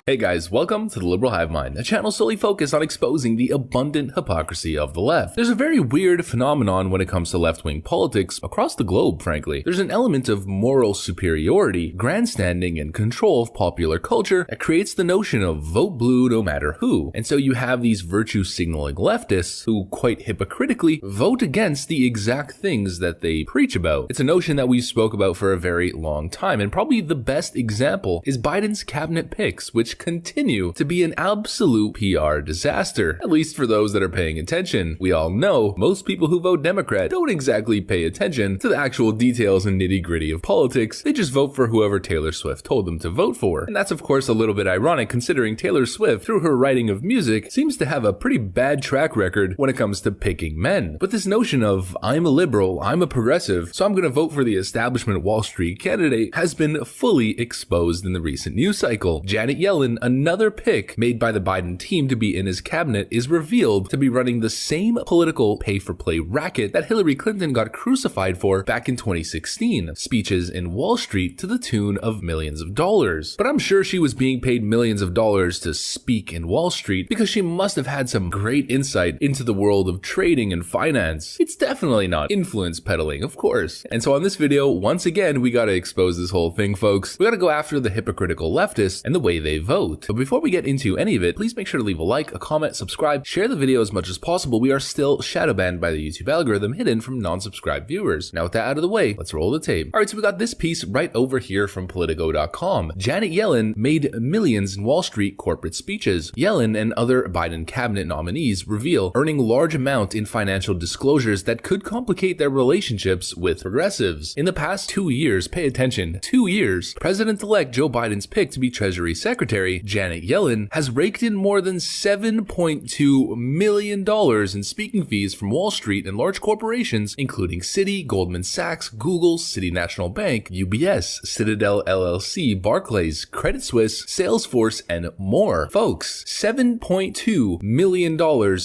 Hey guys, welcome to the Liberal Hivemind, a channel solely focused on exposing the abundant hypocrisy of the left. There's a very weird phenomenon when it comes to left-wing politics across the globe, frankly. There's an element of moral superiority, grandstanding, and control of popular culture that creates the notion of vote blue no matter who. And so you have these virtue-signaling leftists who, quite hypocritically, vote against the exact things that they preach about. It's a notion that we spoke about for a very long time, and probably the best example is Biden's cabinet picks, which continue to be an absolute PR disaster, at least for those that are paying attention. We all know most people who vote Democrat don't exactly pay attention to the actual details and nitty-gritty of politics. They just vote for whoever Taylor Swift told them to vote for. And that's of course a little bit ironic considering Taylor Swift, through her writing of music, seems to have a pretty bad track record when it comes to picking men. But this notion of I'm a liberal, I'm a progressive, so I'm going to vote for the establishment Wall Street candidate has been fully exposed in the recent news cycle. Janet Yellen, another pick made by the Biden team to be in his cabinet, is revealed to be running the same political pay-for-play racket that Hillary Clinton got crucified for back in 2016. Speeches in Wall Street to the tune of millions of dollars. But I'm sure she was being paid millions of dollars to speak in Wall Street because she must have had some great insight into the world of trading and finance. It's definitely not influence peddling, of course. And so on this video, once again, we gotta expose this whole thing, folks. We gotta go after the hypocritical leftists and the way they vote. But before we get into any of it, please make sure to leave a like, a comment, subscribe, share the video as much as possible. We are still shadow banned by the YouTube algorithm, hidden from non-subscribed viewers. Now with that out of the way, let's roll the tape. Alright, so we got this piece right over here from Politico.com. Janet Yellen made millions in Wall Street corporate speeches. Yellen and other Biden cabinet nominees reveal earning large amount in financial disclosures that could complicate their relationships with progressives. In the past 2 years, pay attention, 2 years, President-elect Joe Biden's pick to be Treasury Secretary, Janet Yellen, has raked in more than $7.2 million in speaking fees from Wall Street and large corporations, including Citi, Goldman Sachs, Google, City National Bank, UBS, Citadel LLC, Barclays, Credit Suisse, Salesforce, and more. Folks, $7.2 million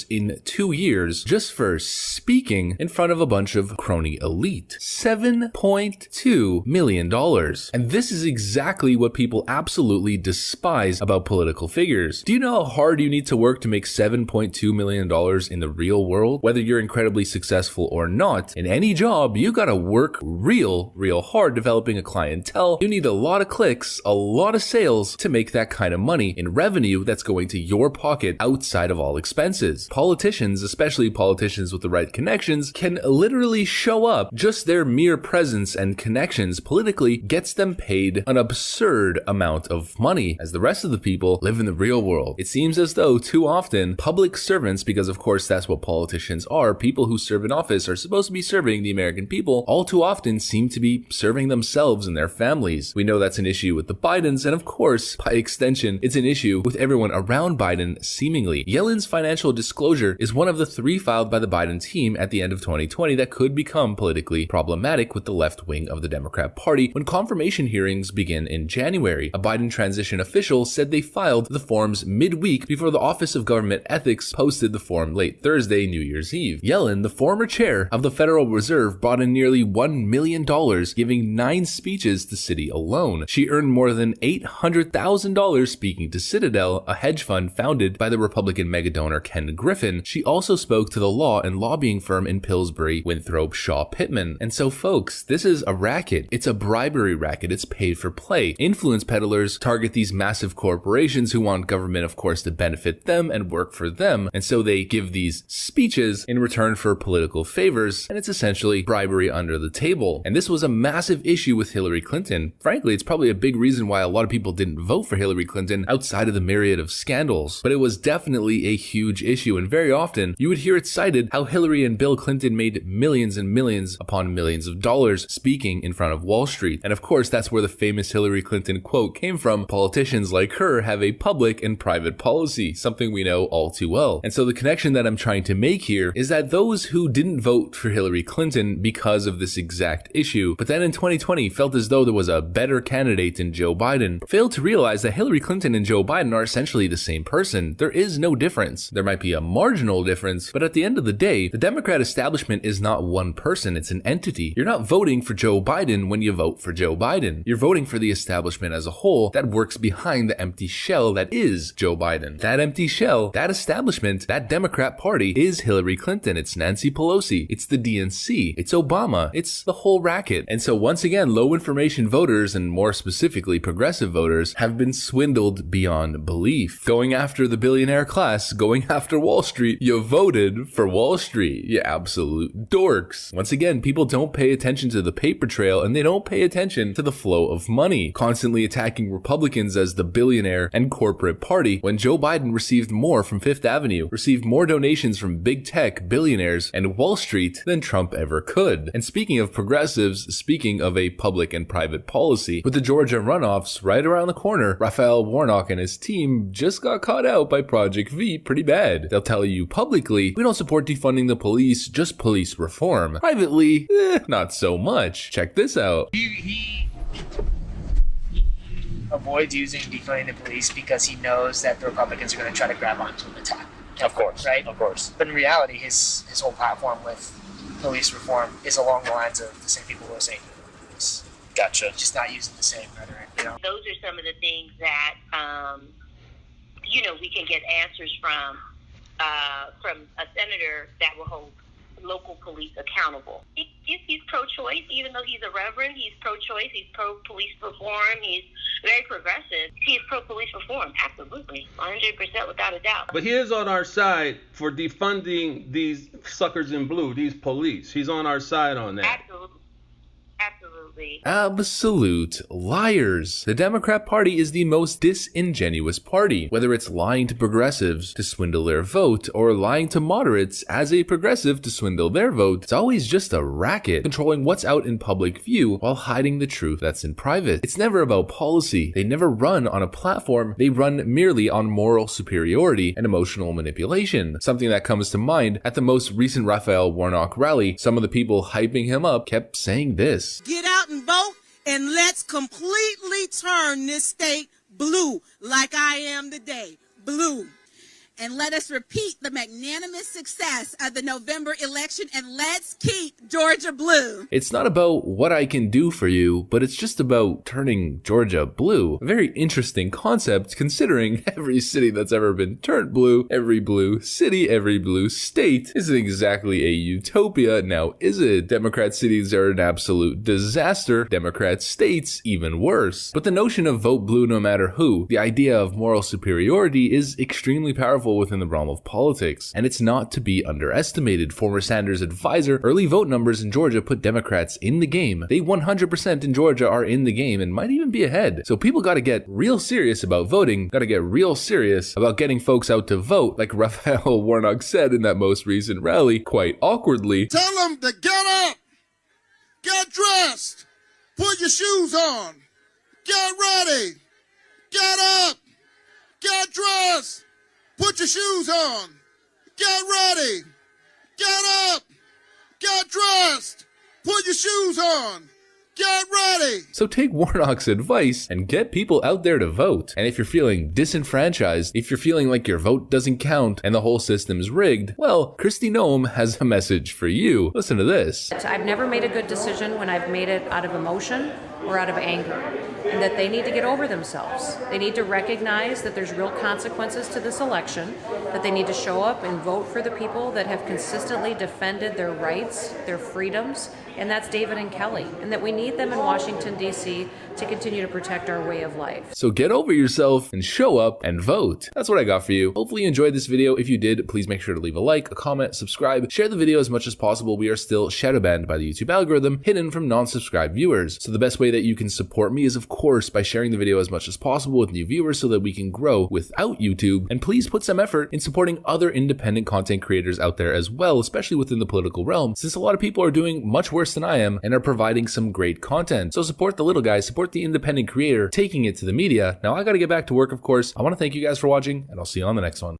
in 2 years just for speaking in front of a bunch of crony elite. $7.2 million. And this is exactly what people absolutely despise about political figures. Do you know how hard you need to work to make $7.2 million in the real world? Whether you're incredibly successful or not, in any job, you gotta work real hard developing a clientele. You need a lot of clicks, a lot of sales to make that kind of money in revenue that's going to your pocket outside of all expenses. Politicians, especially politicians with the right connections, can literally show up. Just their mere presence and connections politically gets them paid an absurd amount of money, as the rest of the people live in the real world. It seems as though too often public servants, because of course that's what politicians are, people who serve in office are supposed to be serving the American people, all too often seem to be serving themselves and their families. We know that's an issue with the Bidens, and of course, by extension, it's an issue with everyone around Biden, seemingly. Yellen's financial disclosure is one of the 3 filed by the Biden team at the end of 2020 that could become politically problematic with the left wing of the Democrat Party when confirmation hearings begin in January. A Biden transition official said they filed the forms midweek before the Office of Government Ethics posted the form late Thursday, New Year's Eve. Yellen, the former chair of the Federal Reserve, brought in nearly $1 million, giving 9 speeches to Citi alone. She earned more than $800,000 speaking to Citadel, a hedge fund founded by the Republican megadonor Ken Griffin. She also spoke to the law and lobbying firm in Pillsbury, Winthrop, Shaw, Pittman. And so folks, this is a racket. It's a bribery racket. It's paid for play. Influence peddlers target these massive corporations who want government, of course, to benefit them and work for them. And so they give these speeches in return for political favors, and it's essentially bribery under the table. And this was a massive issue with Hillary Clinton. Frankly, it's probably a big reason why a lot of people didn't vote for Hillary Clinton outside of the myriad of scandals. But it was definitely a huge issue, and very often you would hear it cited how Hillary and Bill Clinton made millions and millions upon millions of dollars speaking in front of Wall Street. And of course, that's where the famous Hillary Clinton quote came from. Politicians like her have a public and private policy, something we know all too well. And so the connection that I'm trying to make here is that those who didn't vote for Hillary Clinton because of this exact issue, but then in 2020 felt as though there was a better candidate in Joe Biden, failed to realize that Hillary Clinton and Joe Biden are essentially the same person. There is no difference. There might be a marginal difference, but at the end of the day, the Democrat establishment is not one person, it's an entity. You're not voting for Joe Biden when you vote for Joe Biden. You're voting for the establishment as a whole that works behind the empty shell that is Joe Biden. That empty shell, that establishment, that Democrat Party is Hillary Clinton, it's Nancy Pelosi, it's the DNC, it's Obama, it's the whole racket. And so once again, low information voters, and more specifically progressive voters, have been swindled beyond belief. Going after the billionaire class, going after Wall Street, you voted for Wall Street, you absolute dorks. Once again, people don't pay attention to the paper trail, and they don't pay attention to the flow of money, constantly attacking Republicans as the billionaire and corporate party when Joe Biden received more from Fifth Avenue, received more donations from big tech, billionaires, and Wall Street than Trump ever could. And speaking of progressives, speaking of a public and private policy, with the Georgia runoffs right around the corner, Raphael Warnock and his team just got caught out by Project V pretty bad. They'll tell you publicly, we don't support defunding the police, just police reform. Privately, not so much. Check this out. He avoids using defunding the police because he knows that the Republicans are going to try to grab onto him and attack. Of course, right? Of course. But in reality, his whole platform with police reform is along the lines of the same people who are saying police. Gotcha. Just not using the same rhetoric. You know? Those are some of the things that we can get answers from a senator that will hold local police accountable. He's pro-choice, even though he's a reverend. He's pro-choice. He's pro-police reform. He's very progressive. He is pro-police reform, absolutely, 100% without a doubt. But he is on our side for defunding these suckers in blue, these police. He's on our side on that. Absolutely. Absolutely. Absolute liars. The Democrat Party is the most disingenuous party, whether it's lying to progressives to swindle their vote or lying to moderates as a progressive to swindle their vote. It's always just a racket, controlling what's out in public view while hiding the truth that's in private. It's never about policy. They never run on a platform. They run merely on moral superiority and emotional manipulation. Something that comes to mind at the most recent Raphael Warnock rally, some of the people hyping him up kept saying this. Get out and vote, and let's completely turn this state blue like I am today. Blue. And let us repeat the magnanimous success of the November election, and let's keep Georgia blue. It's not about what I can do for you, but it's just about turning Georgia blue. A very interesting concept considering every city that's ever been turned blue, every blue city, every blue state isn't exactly a utopia, now is it? Democrat cities are an absolute disaster, Democrat states even worse. But the notion of vote blue no matter who, the idea of moral superiority is extremely powerful within the realm of politics, and it's not to be underestimated. Former Sanders advisor, early vote numbers in Georgia put Democrats in the game. They 100% in Georgia are in the game and might even be ahead. So people gotta get real serious about voting, gotta get real serious about getting folks out to vote, like Raphael Warnock said in that most recent rally, quite awkwardly. Tell them to get up, get dressed, put your shoes on, get ready, get up, get dressed, put your shoes on, get ready, get up, get dressed, put your shoes on, get ready. So take Warnock's advice and get people out there to vote. And if you're feeling disenfranchised, if you're feeling like your vote doesn't count and the whole system's rigged, well, Kristi Noem has a message for you. Listen to this. I've never made a good decision when I've made it out of emotion or out of anger, and that they need to get over themselves. They need to recognize that there's real consequences to this election, that they need to show up and vote for the people that have consistently defended their rights, their freedoms, and that's David and Kelly, and that we need them in Washington, D.C. to continue to protect our way of life. So get over yourself and show up and vote. That's what I got for you. Hopefully you enjoyed this video. If you did, please make sure to leave a like, a comment, subscribe, share the video as much as possible. We are still shadow banned by the YouTube algorithm, hidden from non-subscribed viewers. So the best way that you can support me is, of course, by sharing the video as much as possible with new viewers so that we can grow without YouTube. And please put some effort in supporting other independent content creators out there as well, especially within the political realm, since a lot of people are doing much worse than I am and are providing some great content. So support the little guy, support the independent creator taking it to the media. Now I gotta get back to work, of course. I want to thank you guys for watching, and I'll see you on the next one.